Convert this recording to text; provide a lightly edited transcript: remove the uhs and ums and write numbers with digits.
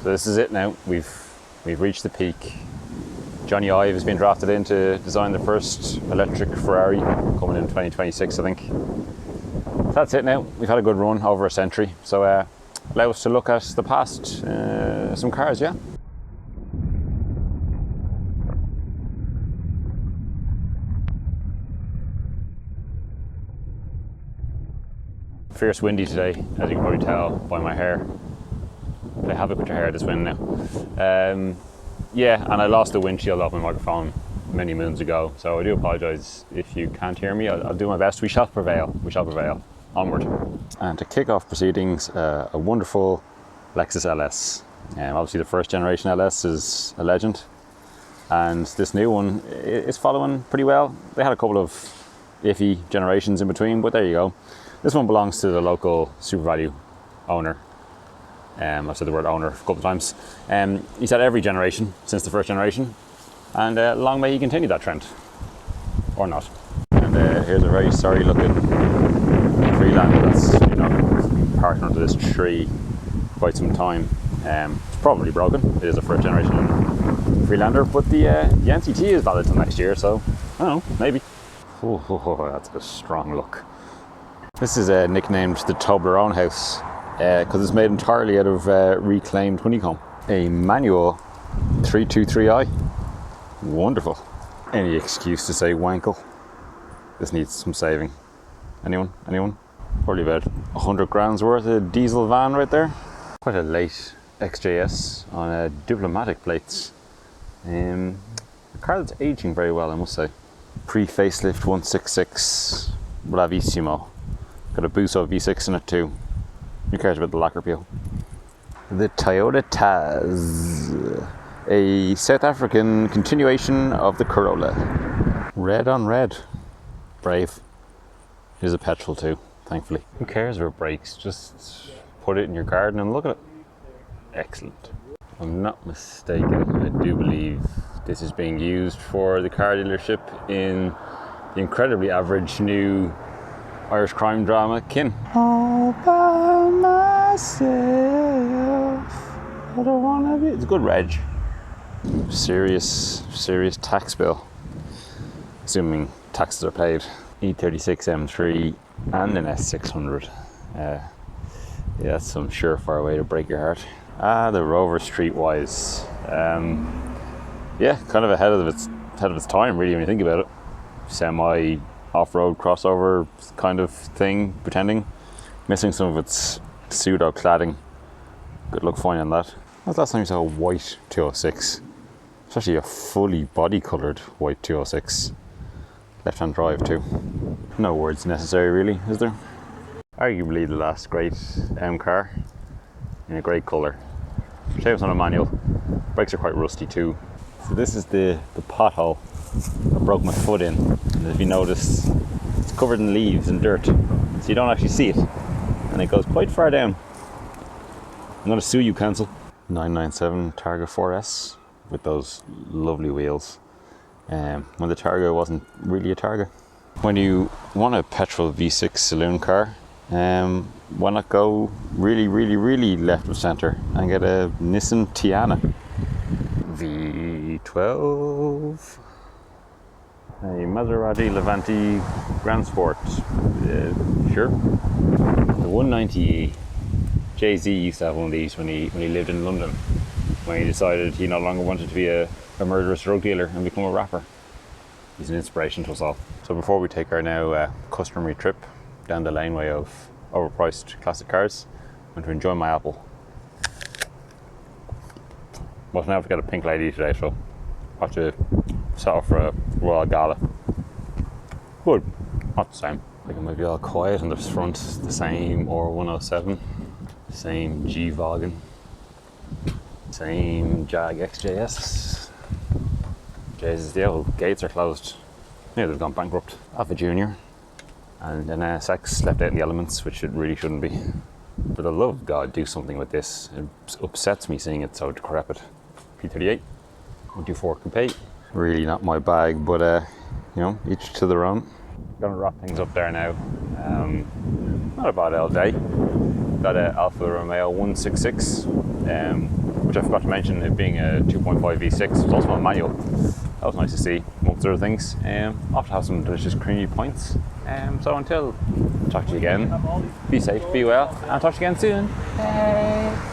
So this is it now. We've reached the peak. Johnny Ive has been drafted in to design the first electric Ferrari coming in 2026, I think. So that's it now. We've had a good run over a century. So allow us to look at the past, some cars, yeah? Fierce windy today, as you can probably tell by my hair. They have it with your hair this wind now. Yeah, and I lost the windshield off my microphone many moons ago, so I do apologise if you can't hear me. I'll do my best. We shall prevail. We shall prevail. Onward. And to kick off proceedings, a wonderful Lexus LS. Obviously the first generation LS is a legend, and this new one is following pretty well. They had a couple of iffy generations in between, but there you go. This one belongs to the local SuperValue owner. I've said the word owner a couple of times. He's had every generation since the first generation, and long may he continue that trend, or not. And here's a very sorry looking Freelander that's parked under this tree quite some time. It's probably broken. It is a first generation Freelander, but the NCT is valid till next year, so I don't know, maybe. That's a strong look. This is nicknamed the Toblerone House, because it's made entirely out of reclaimed honeycomb. A manual 323i. Wonderful. Any excuse to say wankle. This needs some saving. Anyone? Probably about 100 grand's worth of diesel van right there. Quite a late XJS on diplomatic plates. A car that's aging very well, I must say. Pre-facelift 166 Bravissimo. Got a Busso V6 in it too. Who cares about the lacquer peel? The Toyota Taz, a South African continuation of the Corolla. Red on red. Brave. Here's a petrol too, thankfully. Who cares about brakes? Just put it in your garden and look at it. Excellent. If I'm not mistaken, I do believe this is being used for the car dealership in the incredibly average new Irish crime drama Kin. All by myself, I don't wanna be. It's a good reg. Serious tax bill. Assuming taxes are paid. E36 M3 and an S600. Yeah, that's some surefire way to break your heart. The Rover Streetwise. Yeah, kind of ahead of its time, really, when you think about it. Semi off-road crossover kind of thing, pretending. Missing some of its pseudo cladding. Good luck finding that. When was the last time you saw a white 206? Especially a fully body coloured white 206. Left-hand drive too. No words necessary really, is there? Arguably the last great M car in a great colour. Shapes on a manual. Brakes are quite rusty too. So this is the pothole I broke my foot in. And if you notice, it's covered in leaves and dirt, so you don't actually see it. And it goes quite far down. I'm going to sue you, cancel. 997 Targa 4S with those lovely wheels. When the Targa wasn't really a Targa. When you want a petrol V6 saloon car, why not go really left of centre and get a Nissan Tiana V12, a Maserati Levante Grand Sport, sure. The 190E. Jay-Z used to have one of these when he lived in London, when he decided he no longer wanted to be a murderous drug dealer and become a rapper. He's an inspiration to us all. So before we take our now customary trip down the laneway of overpriced classic cars, I'm going to enjoy my apple. Wasn't able to get a pink lady today, so I'll have to set off for a Royal Gala. Good, not the same. I think it might be all quiet in the front, the same R107, same G-Wagon, same Jag XJS. Jesus, the old gates are closed. Yeah, they've gone bankrupt. Alpha Junior and an NSX left out in the elements, which it really shouldn't be. For the love of God, do something with this. It upsets me seeing it so decrepit. P38, 124 Coupe. Really not my bag, but you know, each to their own. Gonna wrap things up there now. Not a bad old day. got a Alfa Romeo 166, which I forgot to mention, it being a 2.5 V6. It's also a manual. That was nice to see, amongst other things. Off to have some delicious creamy pints. So until talk to you again, be safe, be well, and I'll talk to you again soon. Bye.